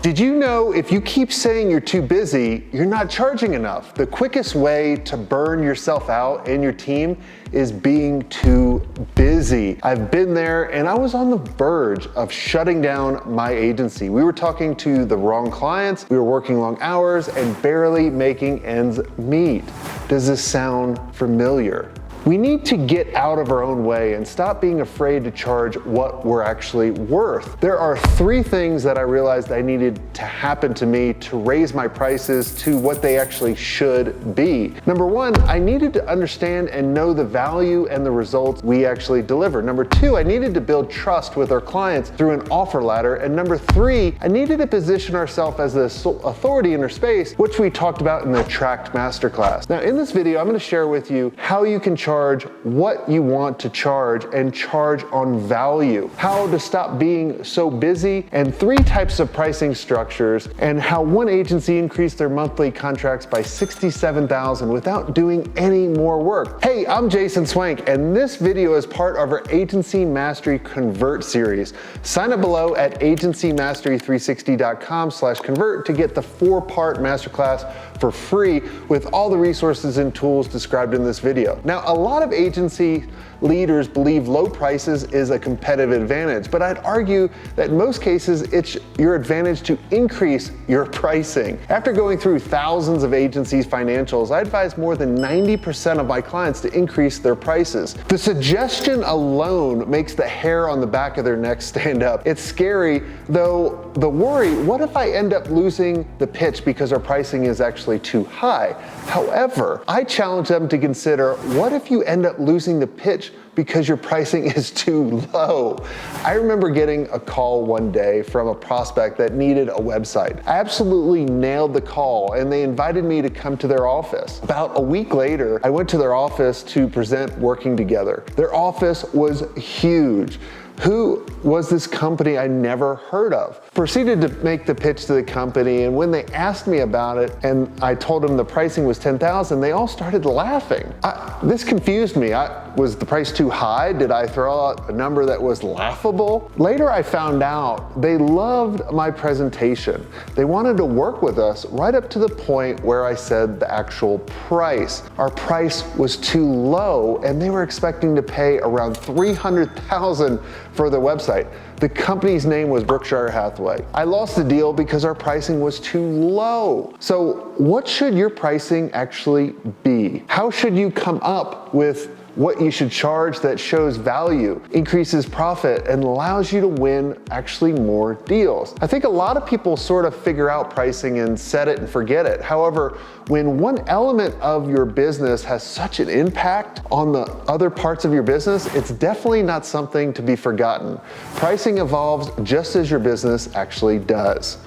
Did you know if you keep saying you're too busy, you're not charging enough? The quickest way to burn yourself out and your team is being too busy. I've been there and I was on the verge of shutting down my agency. We were talking to the wrong clients, we were working long hours and barely making ends meet. Does this sound familiar? We need to get out of our own way and stop being afraid to charge what we're actually worth. There are 3 things that I realized I needed to happen to me to raise my prices to what they actually should be. Number 1, I needed to understand and know the value and the results we actually deliver. Number 2, I needed to build trust with our clients through an offer ladder. And number 3, I needed to position ourselves as the authority in our space, which we talked about in the Attract Masterclass. Now in this video, I'm gonna share with you how you can charge what you want to charge and charge on value, how to stop being so busy, and 3 types of pricing structures, and how one agency increased their monthly contracts by $67,000 without doing any more work. Hey, I'm Jason Swank, and this video is part of our Agency Mastery Convert series. Sign up below at agencymastery360.com/convert to get the 4-part masterclass for free with all the resources and tools described in this video. Now, a lot of agency leaders believe low prices is a competitive advantage, but I'd argue that in most cases, it's your advantage to increase your pricing. After going through thousands of agencies' financials, I advise more than 90% of my clients to increase their prices. The suggestion alone makes the hair on the back of their neck stand up. It's scary, though the worry, what if I end up losing the pitch because our pricing is actually too high? However, I challenge them to consider, what if you end up losing the pitch because your pricing is too low? I remember getting a call one day from a prospect that needed a website. I absolutely nailed the call and they invited me to come to their office. About a week later, I went to their office to present working together. Their office was huge. Who was this company I never heard of? Proceeded to make the pitch to the company, and when they asked me about it and I told them the pricing was $10,000, they all started laughing. This confused me. Was the price too high? Did I throw out a number that was laughable? Later I found out they loved my presentation. They wanted to work with us right up to the point where I said the actual price. Our price was too low and they were expecting to pay around $300,000 for the website. The company's name was Berkshire Hathaway. I lost the deal because our pricing was too low. So what should your pricing actually be? How should you come up with what you should charge that shows value, increases profit, and allows you to win actually more deals? I think a lot of people sort of figure out pricing and set it and forget it. However, when one element of your business has such an impact on the other parts of your business, it's definitely not something to be forgotten. Pricing evolves just as your business actually does.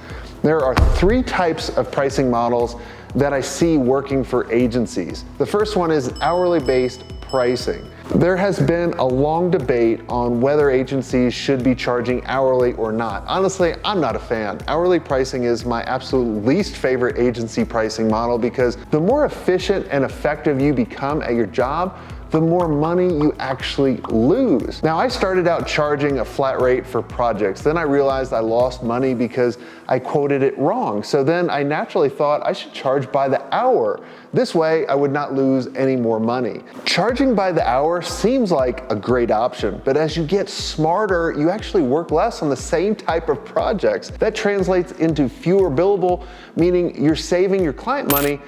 There are 3 types of pricing models that I see working for agencies. The first one is hourly based pricing. There has been a long debate on whether agencies should be charging hourly or not. Honestly, I'm not a fan. Hourly pricing is my absolute least favorite agency pricing model because the more efficient and effective you become at your job, the more money you actually lose. Now, I started out charging a flat rate for projects. Then I realized I lost money because I quoted it wrong. So then I naturally thought I should charge by the hour. This way, I would not lose any more money. Charging by the hour seems like a great option, but as you get smarter, you actually work less on the same type of projects. That translates into fewer billable, meaning you're saving your client money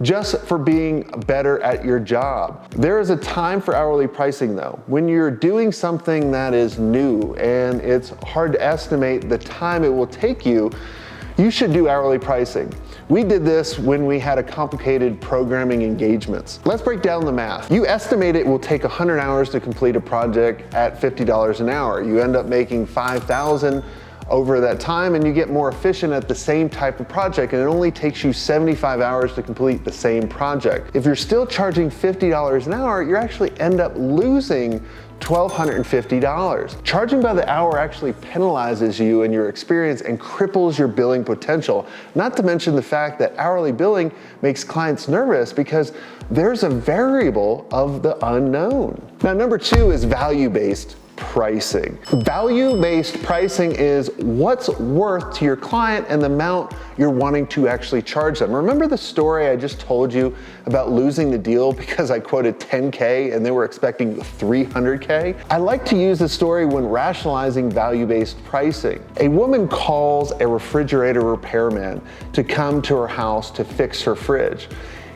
just for being better at your job. There is a time for hourly pricing though. When you're doing something that is new and it's hard to estimate the time it will take you, you should do hourly pricing. We did this when we had a complicated programming engagements. Let's break down the math. You estimate it will take 100 hours to complete a project at $50 an hour. You end up making $5,000 over that time and you get more efficient at the same type of project, and it only takes you 75 hours to complete the same project. If you're still charging $50 an hour, you actually end up losing $1,250. Charging by the hour actually penalizes you and your experience and cripples your billing potential. Not to mention the fact that hourly billing makes clients nervous because there's a variable of the unknown. Now, number 2 is value-based pricing. Value-based pricing is what's worth to your client and the amount you're wanting to actually charge them. Remember the story I just told you about losing the deal because I quoted 10K and they were expecting 300K? I like to use the story when rationalizing value-based pricing. A woman calls a refrigerator repairman to come to her house to fix her fridge.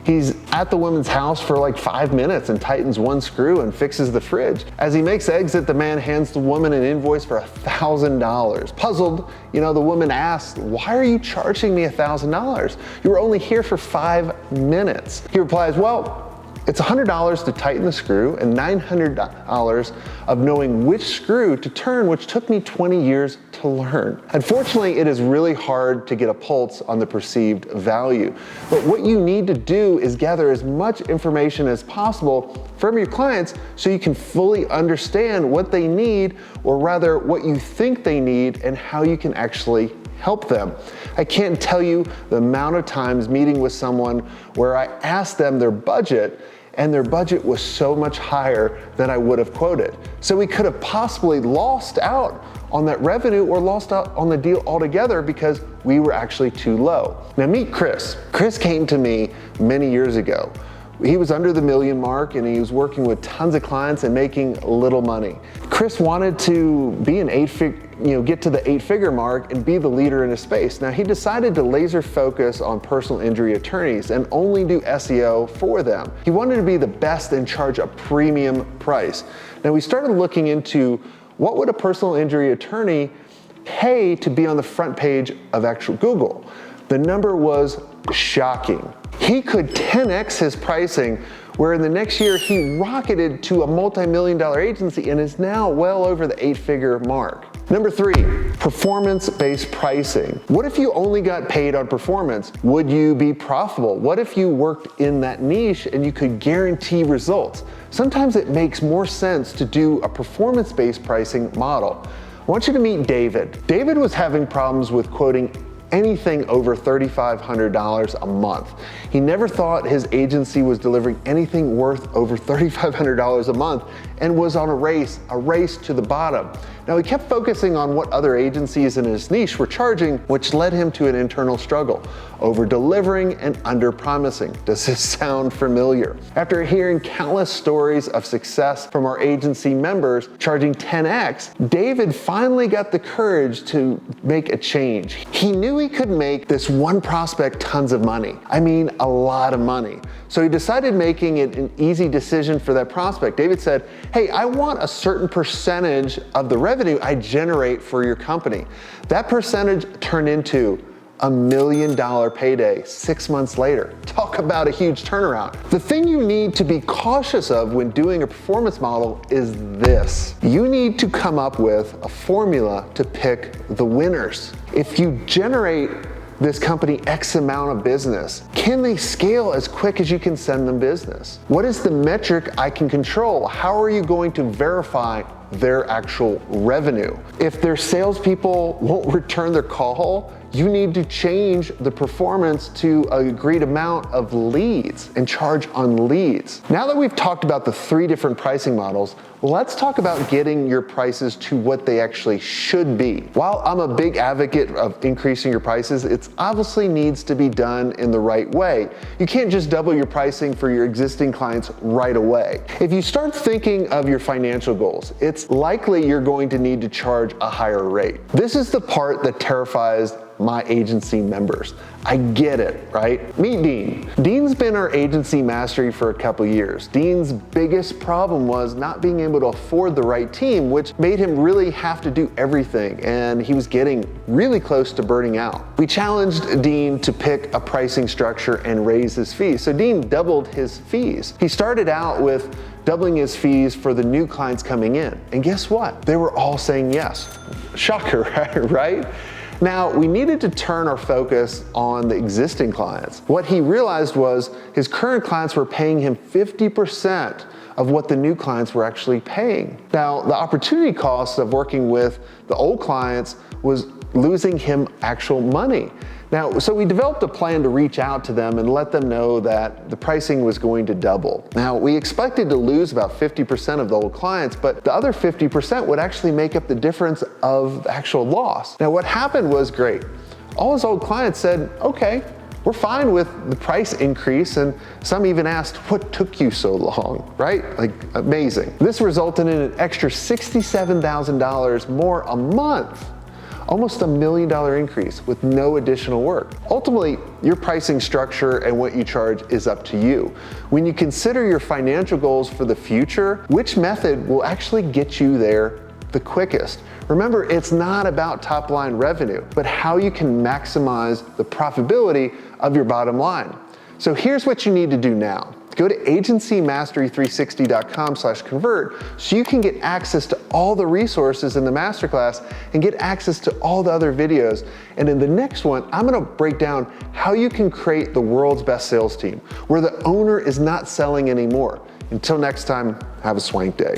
He's at the woman's house for like 5 minutes and tightens one screw and fixes the fridge. As he makes exit, the man hands the woman an invoice for $1,000. Puzzled, the woman asks, "Why are you charging me $1,000? You were only here for 5 minutes." He replies, "Well, it's $100 to tighten the screw and $900 of knowing which screw to turn, which took me 20 years to learn." Unfortunately, it is really hard to get a pulse on the perceived value. But what you need to do is gather as much information as possible from your clients so you can fully understand what they need, or rather what you think they need, and how you can actually help them. I can't tell you the amount of times meeting with someone where I asked them their budget and their budget was so much higher than I would have quoted. So we could have possibly lost out on that revenue or lost out on the deal altogether because we were actually too low. Now meet Chris. Chris came to me many years ago. He was under the million mark and he was working with tons of clients and making little money. Chris wanted to be an get to the 8-figure mark and be the leader in his space. Now he decided to laser focus on personal injury attorneys and only do SEO for them. He wanted to be the best and charge a premium price. Now we started looking into what would a personal injury attorney pay to be on the front page of actual Google. The number was shocking. He could 10x his pricing, where in the next year he rocketed to a multi-million-dollar agency and is now well over the 8-figure mark. Number 3, performance-based pricing. What if you only got paid on performance? Would you be profitable? What if you worked in that niche and you could guarantee results? Sometimes it makes more sense to do a performance-based pricing model. I want you to meet David. David was having problems with quoting anything over $3,500 a month. He never thought his agency was delivering anything worth over $3,500 a month and was on a race to the bottom. Now he kept focusing on what other agencies in his niche were charging, which led him to an internal struggle, over delivering and under promising. Does this sound familiar? After hearing countless stories of success from our agency members charging 10x, David finally got the courage to make a change. He knew he could make this one prospect tons of money. I mean, a lot of money. So he decided making it an easy decision for that prospect. David said, "Hey, I want a certain percentage of the revenue I generate for your company." That percentage turned into $1 million payday 6 months later. Talk about a huge turnaround. The thing you need to be cautious of when doing a performance model is this. You need to come up with a formula to pick the winners. If you generate this company X amount of business, can they scale as quick as you can send them business? What is the metric I can control? How are you going to verify their actual revenue? If their salespeople won't return their call, you need to change the performance to an agreed amount of leads and charge on leads. Now that we've talked about the 3 different pricing models, let's talk about getting your prices to what they actually should be. While I'm a big advocate of increasing your prices, it obviously needs to be done in the right way. You can't just double your pricing for your existing clients right away. If you start thinking of your financial goals, it's likely you're going to need to charge a higher rate. This is the part that terrifies my agency members. I get it, right? Meet Dean. Dean's been our agency mastery for a couple years. Dean's biggest problem was not being able to afford the right team, which made him really have to do everything, and he was getting really close to burning out. We challenged Dean to pick a pricing structure and raise his fees, so Dean doubled his fees. He started out with doubling his fees for the new clients coming in, and guess what? They were all saying yes. Shocker, right? Now, we needed to turn our focus on the existing clients. What he realized was his current clients were paying him 50% of what the new clients were actually paying. Now, the opportunity cost of working with the old clients was losing him actual money. Now, so we developed a plan to reach out to them and let them know that the pricing was going to double. Now, we expected to lose about 50% of the old clients, but the other 50% would actually make up the difference of the actual loss. Now, what happened was great. All his old clients said, okay, we're fine with the price increase, and some even asked, what took you so long, right? Like, amazing. This resulted in an extra $67,000 more a month. Almost $1 million increase with no additional work. Ultimately, your pricing structure and what you charge is up to you. When you consider your financial goals for the future, which method will actually get you there the quickest? Remember, it's not about top line revenue, but how you can maximize the profitability of your bottom line. So here's what you need to do now. Go to agencymastery360.com/convert so you can get access to all the resources in the masterclass and get access to all the other videos. And in the next one, I'm gonna break down how you can create the world's best sales team, where the owner is not selling anymore. Until next time, have a swank day.